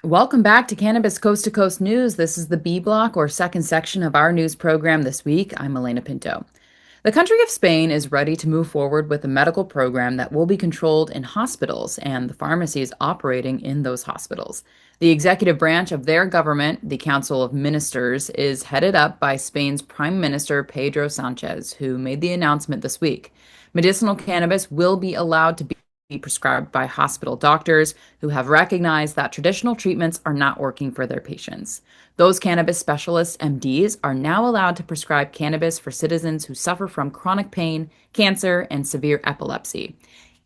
Welcome back to Cannabis Coast to Coast News. This is the B block or second section of our news program this week. I'm Alaina Pinto. The country of Spain is ready to move forward with a medical program that will be controlled in hospitals and the pharmacies operating in those hospitals. The executive branch of their government, the Council of Ministers, is headed up by Spain's Prime Minister Pedro Sanchez, who made the announcement this week. Medicinal cannabis will be allowed to be prescribed by hospital doctors who have recognized that traditional treatments are not working for their patients. Those cannabis specialists, MDs, are now allowed to prescribe cannabis for citizens who suffer from chronic pain, cancer, and severe epilepsy.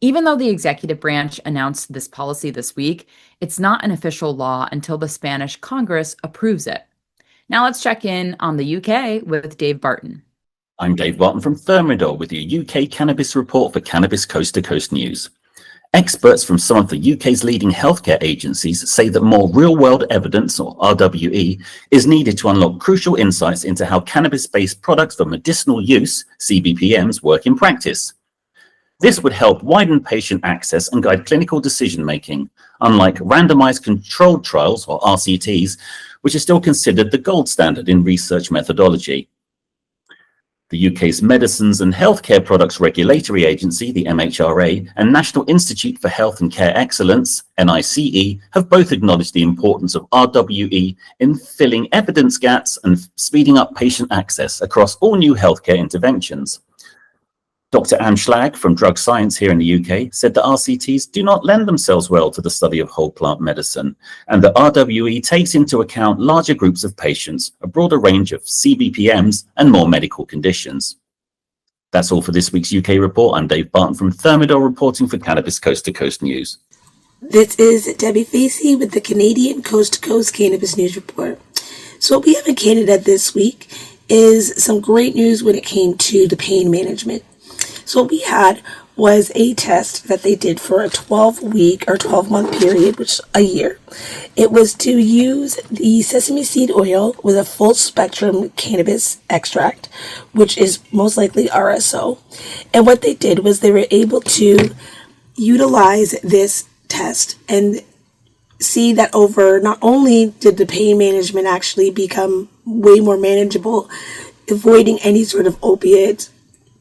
Even though the executive branch announced this policy this week, it's not an official law until the Spanish Congress approves it. Now let's check in on the UK with Dave Barton. I'm Dave Barton from Thermidor with your UK Cannabis Report for Cannabis Coast to Coast News. Experts from some of the UK's leading healthcare agencies say that more real-world evidence, or RWE, is needed to unlock crucial insights into how cannabis-based products for medicinal use, CBPMs, work in practice. This would help widen patient access and guide clinical decision-making, unlike randomized controlled trials, or RCTs, which are still considered the gold standard in research methodology. The UK's Medicines and Healthcare Products Regulatory Agency, the MHRA, and National Institute for Health and Care Excellence, NICE, have both acknowledged the importance of RWE in filling evidence gaps and speeding up patient access across all new healthcare interventions. Dr. Anne Schlag from Drug Science here in the UK said that RCTs do not lend themselves well to the study of whole plant medicine, and that RWE takes into account larger groups of patients, a broader range of CBPMs, and more medical conditions. That's all for this week's UK report. I'm Dave Barton from Thermidor reporting for Cannabis Coast to Coast News. This is Debi Facey with the Canadian Coast to Coast Cannabis News Report. So what we have in Canada this week is some great news when it came to the pain management. So what we had was a test that they did for a 12-week or 12-month period, which is a year. It was to use the sesame seed oil with a full spectrum cannabis extract, which is most likely RSO. And what they did was they were able to utilize this test and see that over, not only did the pain management actually become way more manageable, avoiding any sort of opiate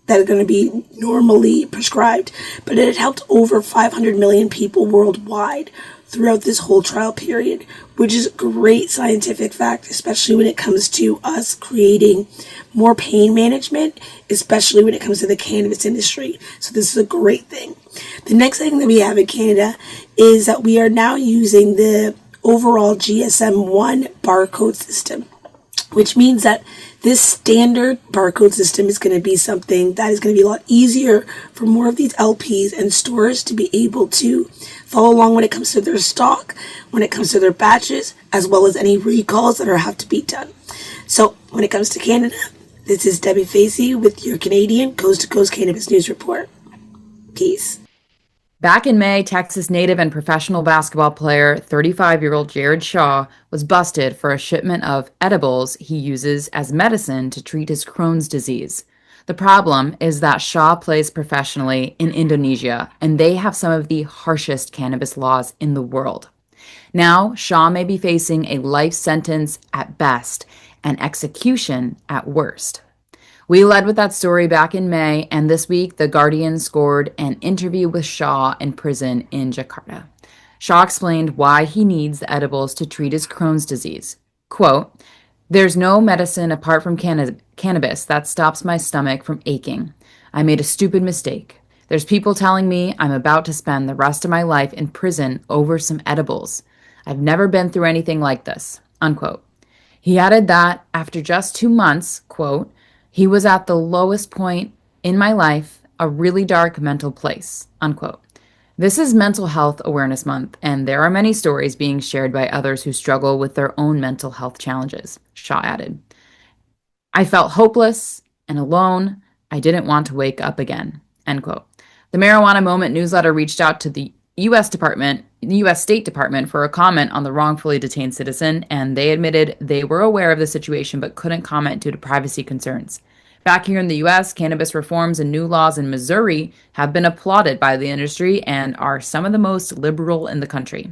that are going to be normally prescribed, but it had helped over 500 million people worldwide throughout this whole trial period, which is a great scientific fact, especially when it comes to us creating more pain management, especially when it comes to the cannabis industry. So this is a great thing. The next thing that we have in Canada is that we are now using the overall GSM-1 barcode system, which means that this standard barcode system is going to be something that is going to be a lot easier for more of these LPs and stores to be able to follow along when it comes to their stock, when it comes to their batches, as well as any recalls that have to be done. So when it comes to Canada, this is Debi Facey with your Canadian Coast to Coast Cannabis News Report. Peace. Back in May, Texas native and professional basketball player 35-year-old Jared Shaw was busted for a shipment of edibles he uses as medicine to treat his Crohn's disease. The problem is that Shaw plays professionally in Indonesia, and they have some of the harshest cannabis laws in the world. Now, Shaw may be facing a life sentence at best and execution at worst. We led with that story back in May, and this week, The Guardian scored an interview with Shaw in prison in Jakarta. Shaw explained why he needs the edibles to treat his Crohn's disease. Quote, "There's no medicine apart from cannabis that stops my stomach from aching. I made a stupid mistake. There's people telling me I'm about to spend the rest of my life in prison over some edibles. I've never been through anything like this." Unquote. He added that after just 2 months, quote, "He was at the lowest point in my life, a really dark mental place," unquote. This is Mental Health Awareness Month, and there are many stories being shared by others who struggle with their own mental health challenges, Shaw added. "I felt hopeless and alone. I didn't want to wake up again," end quote. The Marijuana Moment newsletter reached out to the U.S. State Department for a comment on the wrongfully detained citizen, and they admitted they were aware of the situation but couldn't comment due to privacy concerns. Back here in the U.S., cannabis reforms and new laws in Missouri have been applauded by the industry and are some of the most liberal in the country.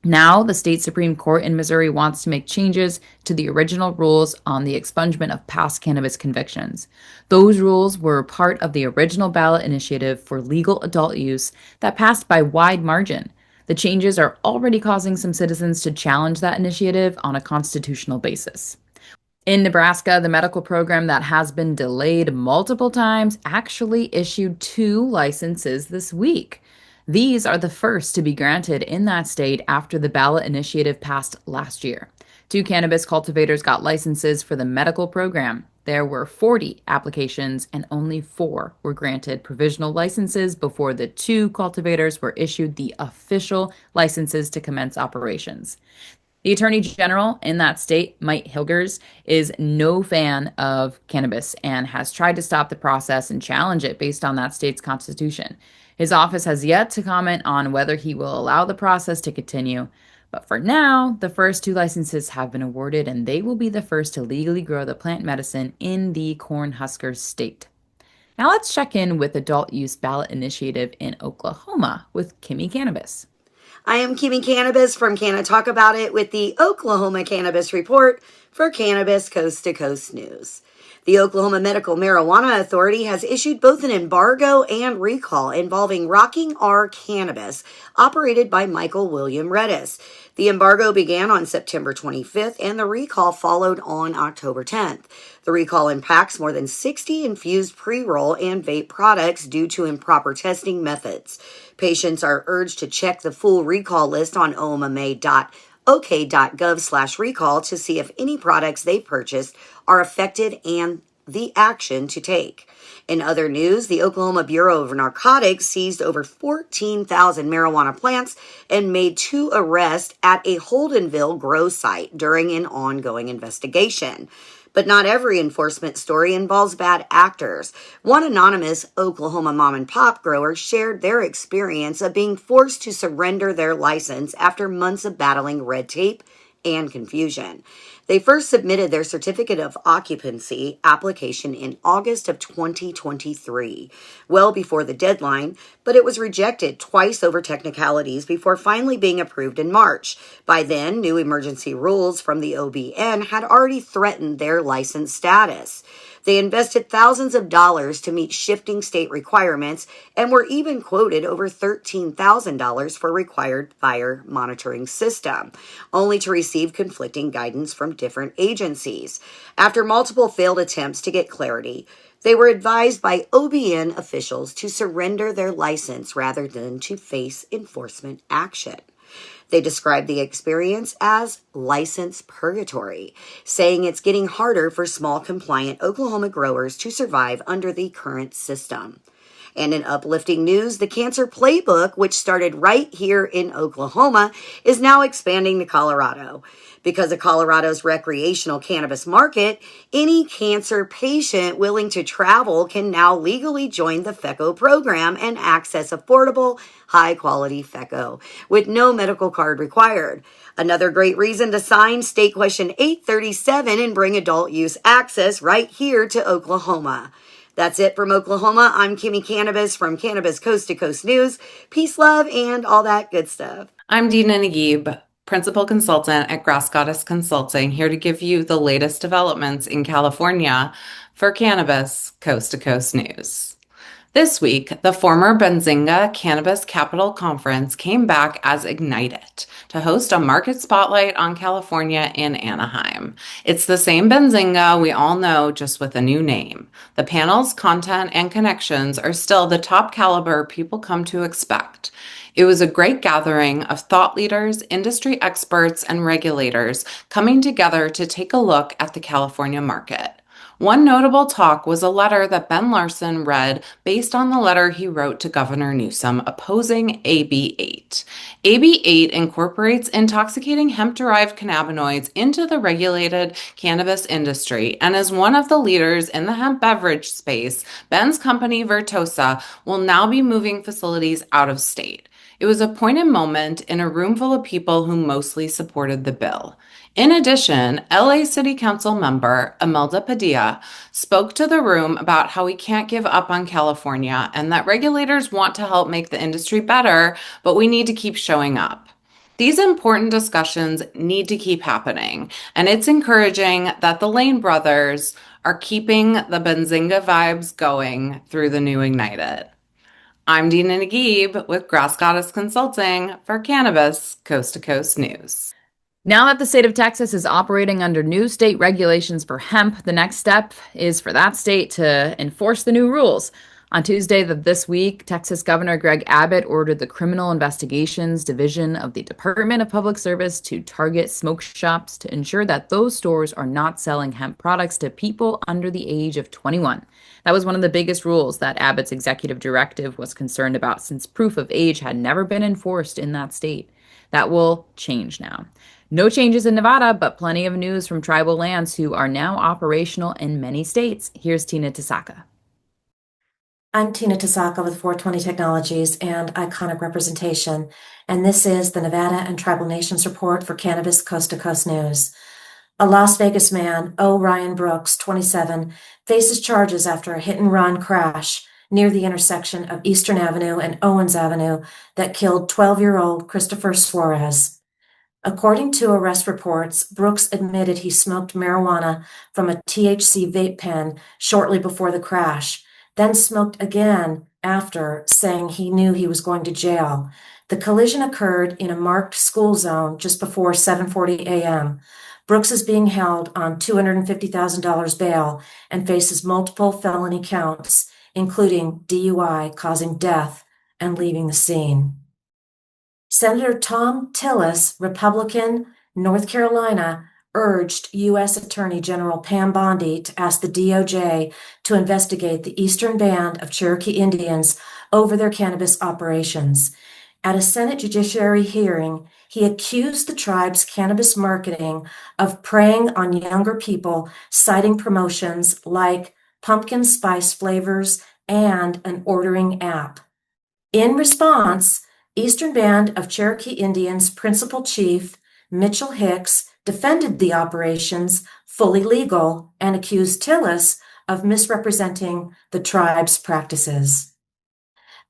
Now, the state Supreme Court in Missouri wants to make changes to the original rules on the expungement of past cannabis convictions. Those rules were part of the original ballot initiative for legal adult use that passed by wide margin. The changes are already causing some citizens to challenge that initiative on a constitutional basis. In Nebraska, the medical program that has been delayed multiple times actually issued 2 licenses this week. These are the first to be granted in that state after the ballot initiative passed last year. 2 cannabis cultivators got licenses for the medical program. There were 40 applications and only 4 were granted provisional licenses before the 2 cultivators were issued the official licenses to commence operations. The Attorney General in that state, Mike Hilgers, is no fan of cannabis and has tried to stop the process and challenge it based on that state's constitution. His office has yet to comment on whether he will allow the process to continue. But for now, the first 2 licenses have been awarded, and they will be the first to legally grow the plant medicine in the Cornhusker state. Now let's check in with adult use ballot initiative in Oklahoma with Kimmie Cannabis. I am Kimmie Cannabis from Canna Talk About It with the Oklahoma Cannabis Report for Cannabis Coast to Coast News. The Oklahoma Medical Marijuana Authority has issued both an embargo and recall involving Rocking R Cannabis, operated by Michael William Redis. The embargo began on September 25th and the recall followed on October 10th. The recall impacts more than 60 infused pre-roll and vape products due to improper testing methods. Patients are urged to check the full recall list on omama.ok.gov/recall to see if any products they purchased are affected and the action to take. In other news, the Oklahoma Bureau of Narcotics seized over 14,000 marijuana plants and made 2 arrests at a Holdenville grow site during an ongoing investigation. But not every enforcement story involves bad actors. One anonymous Oklahoma mom and pop grower shared their experience of being forced to surrender their license after months of battling red tape and confusion. They first submitted their certificate of occupancy application in August of 2023, well before the deadline, but it was rejected twice over technicalities before finally being approved in March. By then, new emergency rules from the OBN had already threatened their license status. They invested thousands of dollars to meet shifting state requirements and were even quoted over $13,000 for required fire monitoring system, only to receive conflicting guidance from different agencies. After multiple failed attempts to get clarity, they were advised by OBN officials to surrender their license rather than to face enforcement action. They described the experience as license purgatory, saying it's getting harder for small compliant Oklahoma growers to survive under the current system. And in uplifting news, the Cancer Playbook, which started right here in Oklahoma, is now expanding to Colorado. Because of Colorado's recreational cannabis market, any cancer patient willing to travel can now legally join the FECO program and access affordable, high-quality FECO with no medical card required. Another great reason to sign State Question 837 and bring adult use access right here to Oklahoma. That's it from Oklahoma. I'm Kimmie Cannabis from Cannabis Coast to Coast News. Peace, love, and all that good stuff. I'm Dina Nagib, Principal Consultant at Grass Goddess Consulting, here to give you the latest developments in California for Cannabis Coast to Coast News. This week, the former Benzinga Cannabis Capital Conference came back as Ignited to host a market spotlight on California in Anaheim. It's the same Benzinga we all know, just with a new name. The panel's content and connections are still the top caliber people come to expect. It was a great gathering of thought leaders, industry experts, and regulators coming together to take a look at the California market. One notable talk was a letter that Ben Larson read based on the letter he wrote to Governor Newsom opposing AB 8. AB 8 incorporates intoxicating hemp-derived cannabinoids into the regulated cannabis industry, and as one of the leaders in the hemp beverage space, Ben's company Vertosa will now be moving facilities out of state. It was a poignant moment in a room full of people who mostly supported the bill. In addition, LA City Council member Imelda Padilla spoke to the room about how we can't give up on California and that regulators want to help make the industry better, but we need to keep showing up. These important discussions need to keep happening, and it's encouraging that the Lane brothers are keeping the Benzinga vibes going through the new Ignited. I'm Dina Nagib with Grass Goddess Consulting for Cannabis Coast to Coast News. Now that the state of Texas is operating under new state regulations for hemp, the next step is for that state to enforce the new rules. On Tuesday of this week, Texas Governor Greg Abbott ordered the Criminal Investigations Division of the Department of Public Service to target smoke shops to ensure that those stores are not selling hemp products to people under the age of 21. That was one of the biggest rules that Abbott's executive directive was concerned about, since proof of age had never been enforced in that state. That will change now. No changes in Nevada, but plenty of news from tribal lands who are now operational in many states. Here's Tina Tasaka. I'm Tina Tasaka with 420 Technologies and Iconic Representation, and this is the Nevada and Tribal Nations Report for Cannabis Coast to Coast News. A Las Vegas man, O. Ryan Brooks, 27, faces charges after a hit-and-run crash near the intersection of Eastern Avenue and Owens Avenue that killed 12-year-old Christopher Suarez. According to arrest reports, Brooks admitted he smoked marijuana from a THC vape pen shortly before the crash, then smoked again after, saying he knew he was going to jail. The collision occurred in a marked school zone just before 7:40 a.m. Brooks is being held on $250,000 bail and faces multiple felony counts, including DUI, causing death, and leaving the scene. Senator Tom Tillis, Republican, North Carolina, urged U.S. Attorney General Pam Bondi to ask the DOJ to investigate the Eastern Band of Cherokee Indians over their cannabis operations. At a Senate Judiciary hearing, he accused the tribe's cannabis marketing of preying on younger people, citing promotions like pumpkin spice flavors and an ordering app. In response, Eastern Band of Cherokee Indians Principal Chief Mitchell Hicks defended the operations fully legal and accused Tillis of misrepresenting the tribe's practices.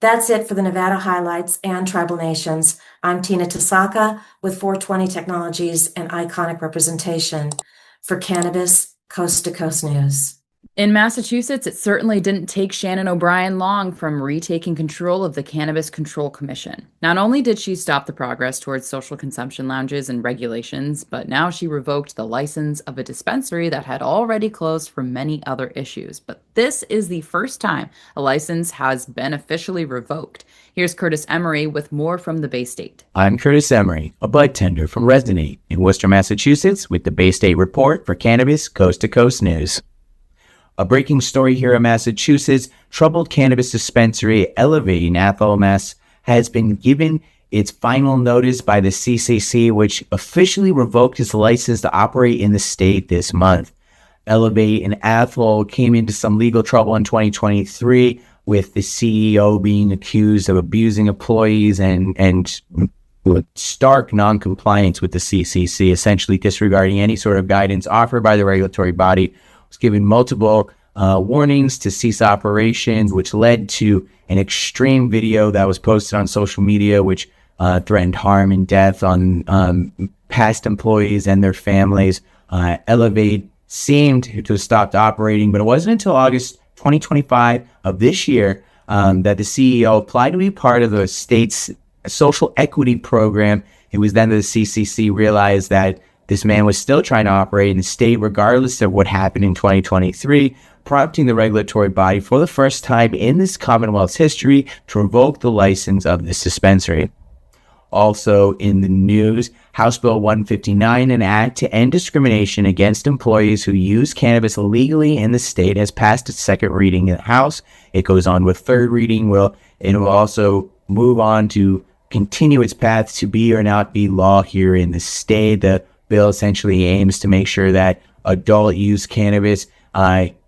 That's it for the Nevada highlights and tribal nations. I'm Tina Tasaka with 420 Technologies and Iconic Representation for Cannabis Coast to Coast News. In Massachusetts, it certainly didn't take Shannon O'Brien long from retaking control of the Cannabis Control Commission. Not only did she stop the progress towards social consumption lounges and regulations, but now she revoked the license of a dispensary that had already closed for many other issues. But this is the first time a license has been officially revoked. Here's Curtis Emery with more from the Bay State. I'm Curtis Emery, a bud tender from Resonate in Worcester, Massachusetts, with the Bay State Report for Cannabis Coast to Coast News. A breaking story here in Massachusetts, troubled cannabis dispensary Elevate in Athol, Mass. has been given its final notice by the CCC, which officially revoked its license to operate in the state this month. Elevate in Athol came into some legal trouble in 2023 with the CEO being accused of abusing employees and with stark non-compliance with the CCC, essentially disregarding any sort of guidance offered by the regulatory body. Was given multiple warnings to cease operations, which led to an extreme video that was posted on social media, which threatened harm and death on past employees and their families. Elevate seemed to have stopped operating, but it wasn't until August 2025 of this year that the CEO applied to be part of the state's social equity program. It was then that the CCC realized that this man was still trying to operate in the state regardless of what happened in 2023, prompting the regulatory body for the first time in this Commonwealth's history to revoke the license of this dispensary. Also in the news, House Bill 159, an act to end discrimination against employees who use cannabis illegally in the state, has passed its second reading in the House. It goes on with third reading. It will also move on to continue its path to be or not be law here in the state. The bill essentially aims to make sure that adult use cannabis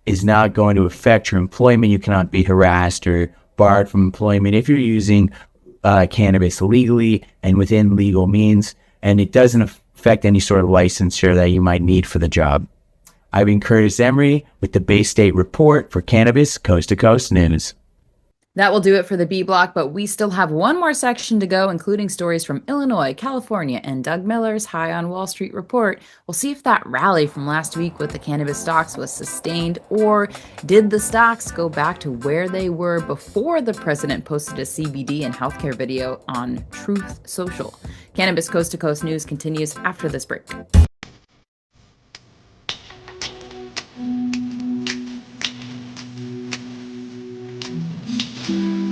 is not going to affect your employment. You cannot be harassed or barred from employment if you're using cannabis legally and within legal means, and it doesn't affect any sort of licensure that you might need for the job. I've been Curtis Emery with the Bay State Report for Cannabis Coast to Coast News. That will do it for the B block, but we still have one more section to go, including stories from Illinois, California, and Doug Miller's High on Wall Street report. We'll see if that rally from last week with the cannabis stocks was sustained, or did the stocks go back to where they were before the president posted a CBD and healthcare video on Truth Social. Cannabis Coast to Coast News continues after this break.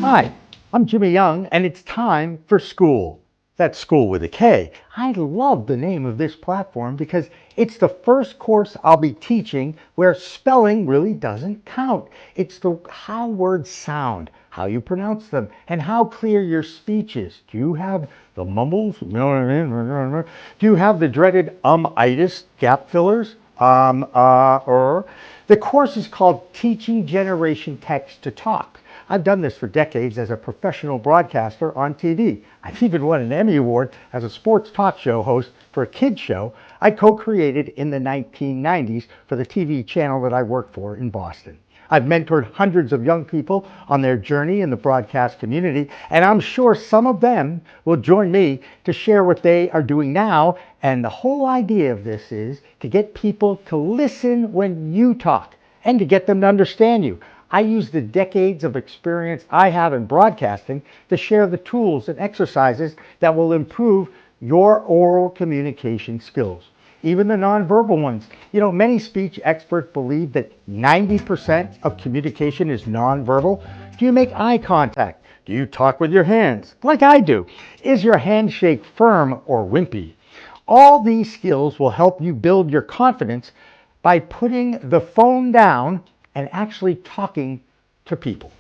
Hi, I'm Jimmy Young, and it's time for School. That's School with a K. I love the name of this platform because it's the first course I'll be teaching where spelling really doesn't count. It's how words sound, how you pronounce them, and how clear your speech is. Do you have the mumbles? You know what I mean? Do you have the dreaded itis, gap fillers? The course is called Teaching Generation Text to Talk. I've done this for decades as a professional broadcaster on TV. I've even won an Emmy Award as a sports talk show host for a kids show I co-created in the 1990s for the TV channel that I worked for in Boston. I've mentored hundreds of young people on their journey in the broadcast community, and I'm sure some of them will join me to share what they are doing now. And the whole idea of this is to get people to listen when you talk and to get them to understand you. I use the decades of experience I have in broadcasting to share the tools and exercises that will improve your oral communication skills, even the nonverbal ones. You know, many speech experts believe that 90% of communication is nonverbal. Do you make eye contact? Do you talk with your hands, like I do? Is your handshake firm or wimpy? All these skills will help you build your confidence by putting the phone down and actually talking to people.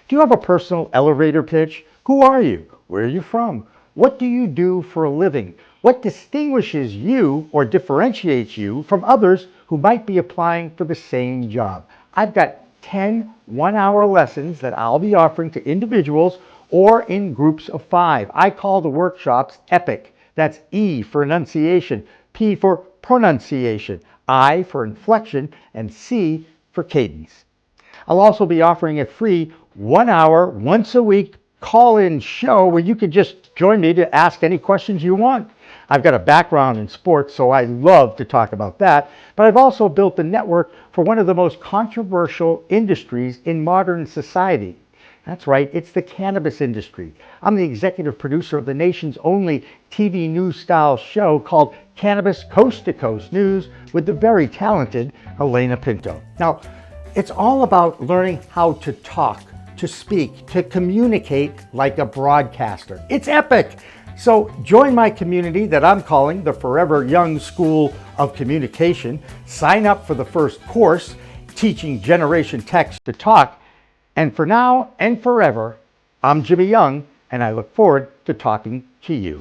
Do you have a personal elevator pitch? Who are you? Where are you from? What do you do for a living? What distinguishes you or differentiates you from others who might be applying for the same job? I've got 10 one-hour lessons that I'll be offering to individuals or in groups of 5. I call the workshops EPIC. That's E for enunciation, P for pronunciation, I for inflection, and C for cadence. I'll also be offering a free 1 hour, once a week call-in show where you can just join me to ask any questions you want. I've got a background in sports, so I love to talk about that, but I've also built a network for one of the most controversial industries in modern society. That's right, it's the cannabis industry. I'm the executive producer of the nation's only TV news-style show called Cannabis Coast to Coast News with the very talented Alaina Pinto. Now, it's all about learning how to talk, to speak, to communicate like a broadcaster. It's epic! So join my community that I'm calling the Forever Young School of Communication. Sign up for the first course, Teaching Generation Text to Talk. And for now and forever, I'm Jimmy Young, and I look forward to talking to you.